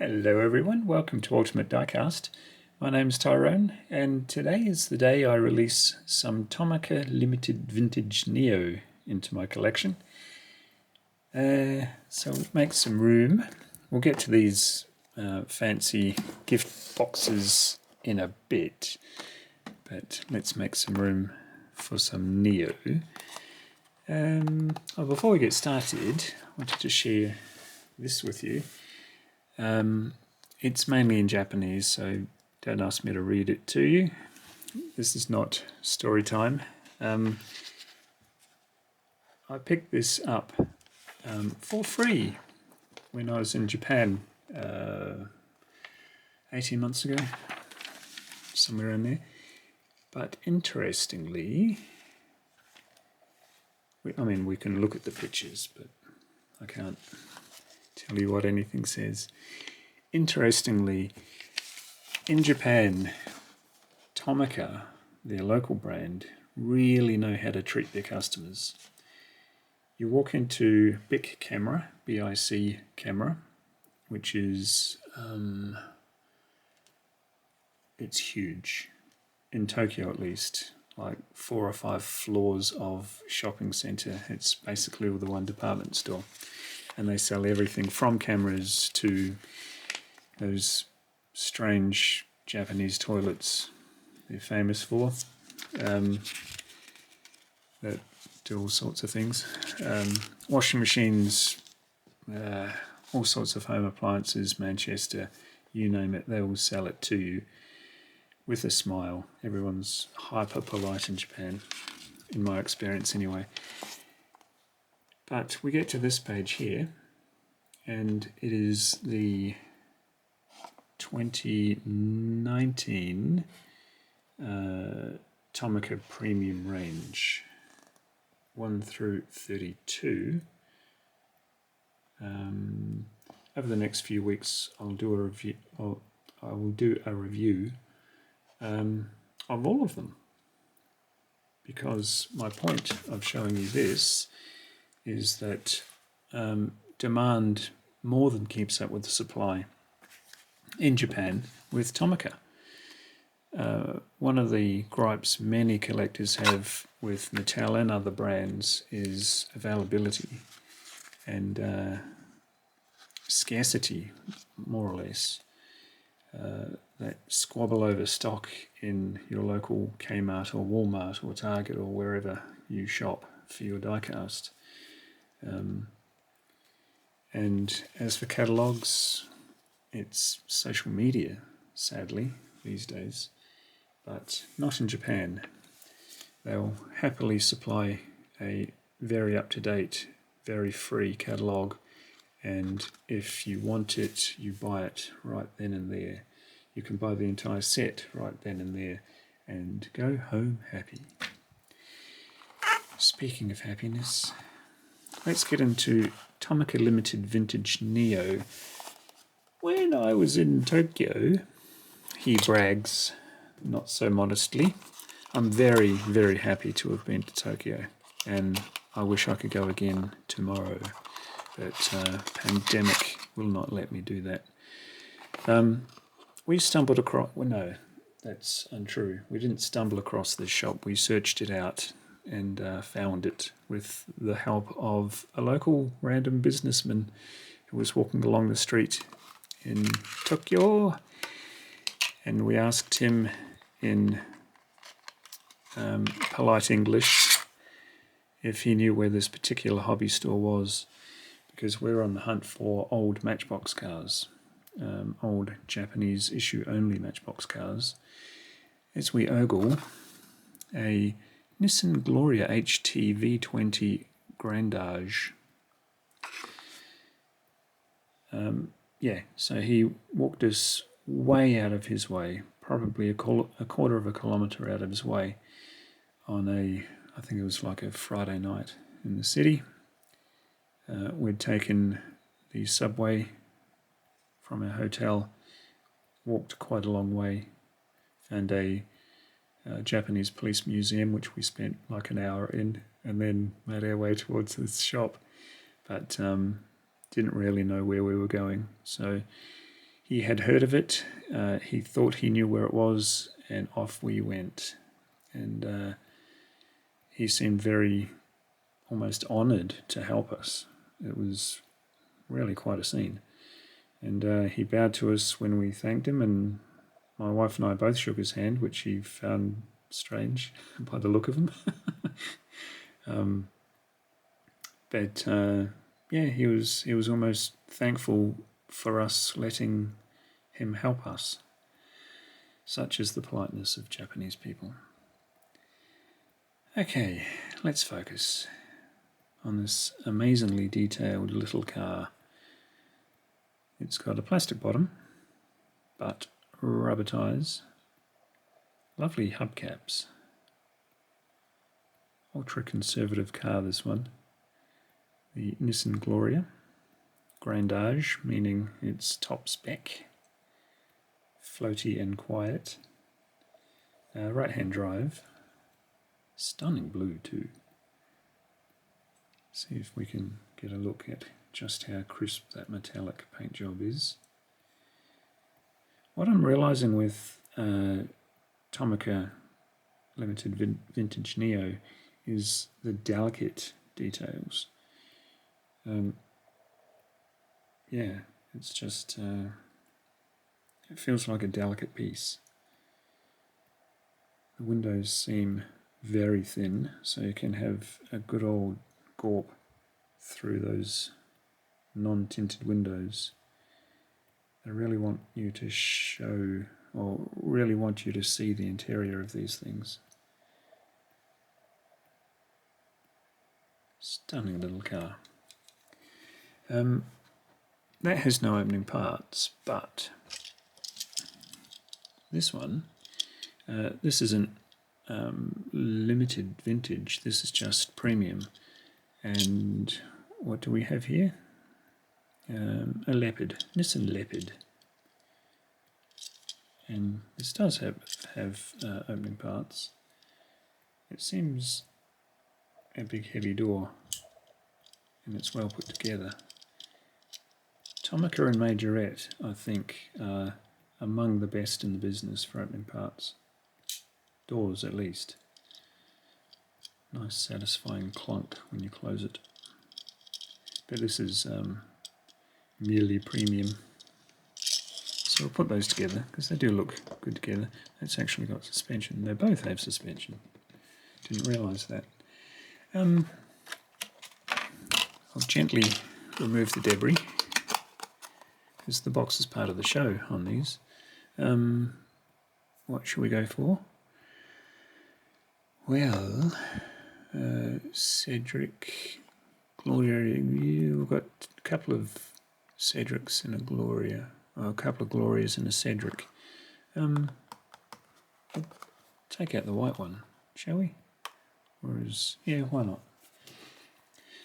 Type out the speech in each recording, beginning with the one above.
Hello everyone, welcome to Ultimate Diecast. My name's Tyrone, and today is the day I release some Tomica Limited Vintage Neo into my collection. So we'll make some room. We'll get to these fancy gift boxes in a bit, but let's make some room for some Neo. Before we get started, I wanted to share this with you. It's mainly in Japanese, so don't ask me to read it to you. This is not story time. I picked this up for free when I was in Japan 18 months ago, somewhere in there. But interestingly, we can look at the pictures, but I can't tell you what anything says. Interestingly, in Japan, Tomica, their local brand, really know how to treat their customers. You walk into BIC Camera, B-I-C Camera, which is, it's huge, in Tokyo at least, like 4 or 5 floors of shopping centre. It's basically all the one department store. And they sell everything from cameras to those strange Japanese toilets they're famous for, that do all sorts of things. Washing machines, all sorts of home appliances, Manchester, you name it, they will sell it to you with a smile. Everyone's hyper polite in Japan, in my experience anyway. But we get to this page here, and it is the 2019 Tomica Premium Range, 1 through 32. Over the next few weeks, I'll do a review. I will do a review of all of them, because my point of showing you this is that demand more than keeps up with the supply in Japan with Tomica. One of the gripes many collectors have with Mattel and other brands is availability and scarcity, more or less. That squabble over stock in your local Kmart or Walmart or Target or wherever you shop for your diecast. And as for catalogues, it's social media, sadly, these days, but not in Japan. They'll happily supply a very up-to-date, very free catalogue, and if you want it, you buy it right then and there. You can buy the entire set right then and there and go home happy. Speaking of happiness, let's get into Tomica Limited Vintage Neo. When I was in Tokyo, he brags, not so modestly. I'm very, very happy to have been to Tokyo, and I wish I could go again tomorrow, but pandemic will not let me do that. We stumbled across, well, no, that's untrue. We didn't stumble across this shop. We searched it out and found it with the help of a local random businessman who was walking along the street in Tokyo, and we asked him in polite English if he knew where this particular hobby store was, because we're on the hunt for old Matchbox cars, old Japanese issue only Matchbox cars, as we ogle a Nissan Gloria HT V20 Grandage. So he walked us way out of his way, probably a quarter of a kilometre out of his way, on I think it was like a Friday night in the city. We'd taken the subway from our hotel, walked quite a long way, found a Japanese police museum, which we spent like an hour in, and then made our way towards this shop, but didn't really know where we were going. So he had heard of it. He thought he knew where it was, and off we went. And he seemed very, almost honoured to help us. It was really quite a scene. And he bowed to us when we thanked him, and my wife and I both shook his hand, which he found strange by the look of him. But yeah, he was almost thankful for us letting him help us. Such is the politeness of Japanese people. Okay, let's focus on this amazingly detailed little car. It's got a plastic bottom, but rubber tyres, lovely hubcaps. Ultra-conservative car, this one. The Nissan Gloria. Grandage, meaning it's top spec. Floaty and quiet. Right-hand drive. Stunning blue too. See if we can get a look at just how crisp that metallic paint job is. What I'm realising with Tomica Limited Vintage Neo is the delicate details. Yeah, it's just, it feels like a delicate piece. The windows seem very thin, so you can have a good old gawp through those non-tinted windows. I really want you to show, or really want you to see the interior of these things. Stunning little car. That has no opening parts, but this one, this isn't limited vintage, this is just premium. And what do we have here? A Leopard, Nissan Leopard. And this does have opening parts. It seems a big heavy door, and it's well put together. Tomica and Majorette, I think, are among the best in the business for opening parts. Doors, at least. Nice satisfying clunk when you close it. But this is merely premium. So we'll put those together, because they do look good together. It's actually got suspension. They both have suspension. Didn't realise that. I'll gently remove the debris, because the box is part of the show on these. What should we go for? Well, Cedric, Gloria, we've got a couple of Cedrics and a Gloria, or a couple of Glorias and a Cedric. Take out the white one, shall we? Yeah, why not?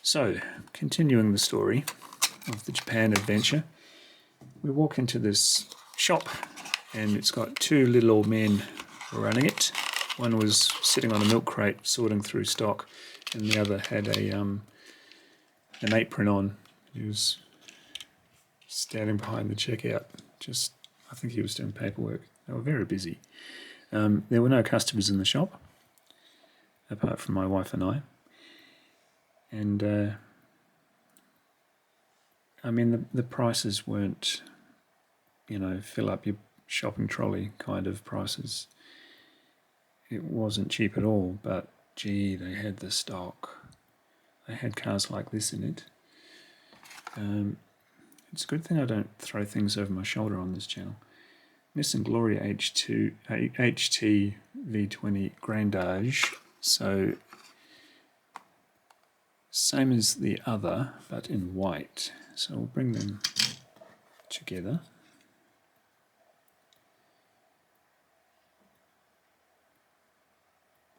So, continuing the story of the Japan adventure, we walk into this shop and it's got two little old men running it. One was sitting on a milk crate sorting through stock, and the other had an apron on. He was standing behind the checkout. I think he was doing paperwork. They were very busy. There were no customers in the shop, apart from my wife and I. And I mean, the prices weren't, fill up your shopping trolley kind of prices. It wasn't cheap at all, but gee, they had the stock. They had cars like this in it. It's a good thing I don't throw things over my shoulder on this channel. Nissan Gloria HT V20 Grandage. So, same as the other, but in white. So we'll bring them together.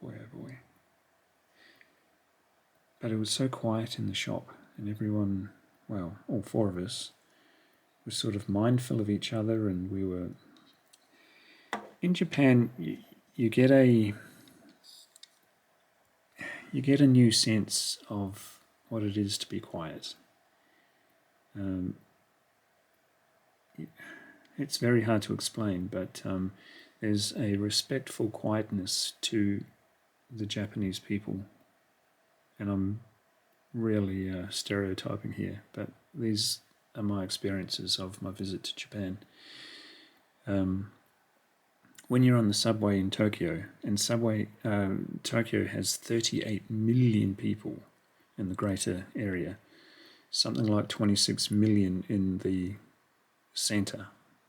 Boy, oh boy. But it was so quiet in the shop, and everyone, well, all four of us, were sort of mindful of each other, and we were... In Japan, you get a new sense of what it is to be quiet. It's very hard to explain, but there's a respectful quietness to the Japanese people, and I'm really stereotyping here, but these are my experiences of my visit to Japan. When you're on the subway in Tokyo, and Tokyo has 38 million people in the greater area, something like 26 million in the centre.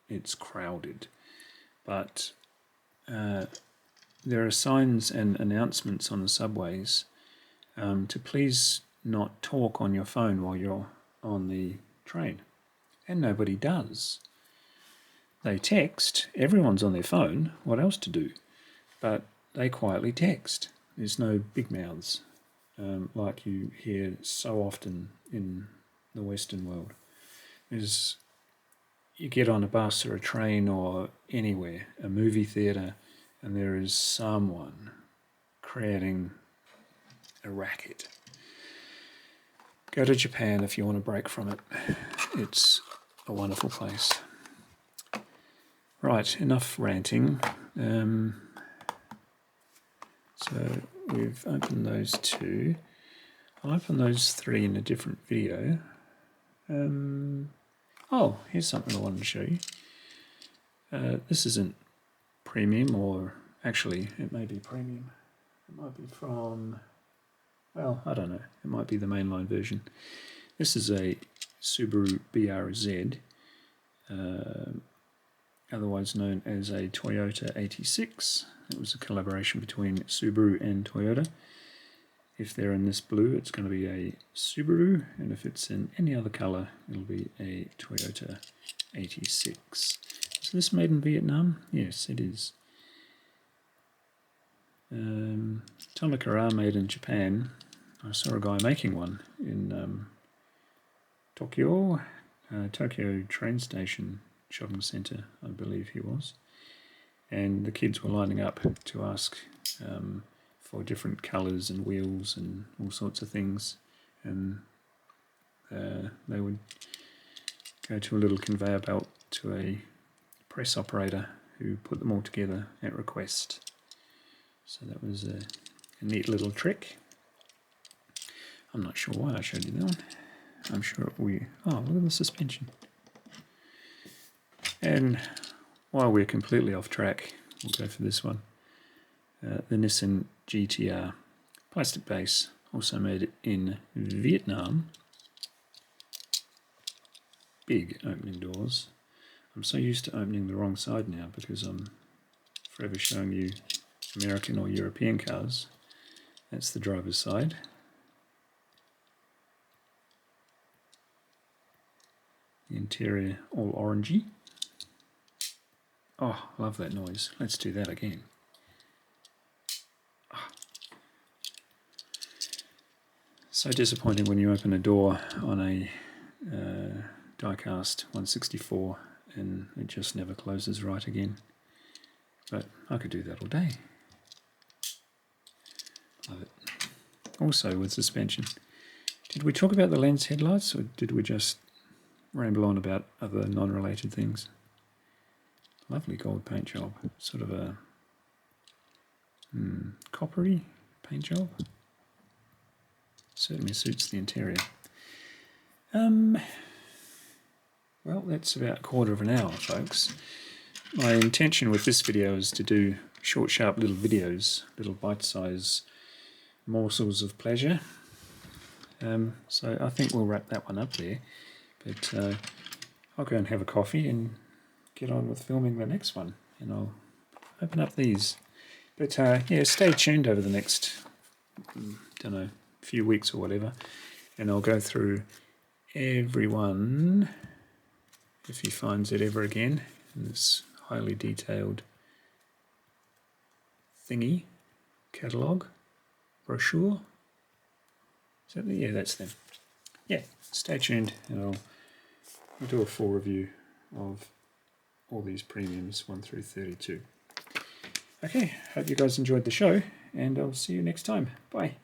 It's crowded, but there are signs and announcements on the subways to please not talk on your phone while you're on the train, and nobody does. They text, everyone's on their phone, what else to do? But they quietly text. There's no big mouths like you hear so often in the Western world. You get on a bus or a train or anywhere, a movie theatre, and there is someone creating a racket. Go to Japan if you want a break from it. It's a wonderful place. Right, enough ranting. So we've opened those two. I'll open those three in a different video. Oh, here's something I wanted to show you. This isn't premium, or actually it may be premium. It might be from, well, I don't know. It might be the mainline version. This is a Subaru BRZ, otherwise known as a Toyota 86. It was a collaboration between Subaru and Toyota. If they're in this blue, it's going to be a Subaru, and if it's in any other colour, it'll be a Toyota 86. Is this made in Vietnam? Yes, it is. Tomica are made in Japan. I saw a guy making one in Tokyo train station shopping centre, I believe he was. And the kids were lining up to ask for different colours and wheels and all sorts of things, and they would go to a little conveyor belt to a press operator who put them all together at request. So that was a neat little trick. I'm not sure why I showed you that one. I'm sure oh, look at the suspension. And while we're completely off track, we'll go for this one. The Nissan GTR, plastic base, also made in Vietnam. Big opening doors. I'm so used to opening the wrong side now because I'm forever showing you American or European cars. That's the driver's side. The interior all orangey. Oh, I love that noise. Let's do that again. So disappointing when you open a door on a Diecast 164 and it just never closes right again. But I could do that all day. Love it. Also with suspension. Did we talk about the lens headlights, or did we just ramble on about other non-related things? Lovely gold paint job. Sort of a coppery paint job. Certainly suits the interior. Well, that's about a quarter of an hour, folks. My intention with this video is to do short, sharp little videos, little bite-sized morsels of pleasure. So I think we'll wrap that one up there. But I'll go and have a coffee and get on with filming the next one, and I'll open up these. But yeah, stay tuned over the next, few weeks or whatever, and I'll go through every one, if he finds it ever again, in this highly detailed thingy, catalogue, brochure. Is that yeah, that's them. Yeah, stay tuned, and I'll do a full review of all these premiums 1 through 32. Okay, hope you guys enjoyed the show, and I'll see you next time. Bye.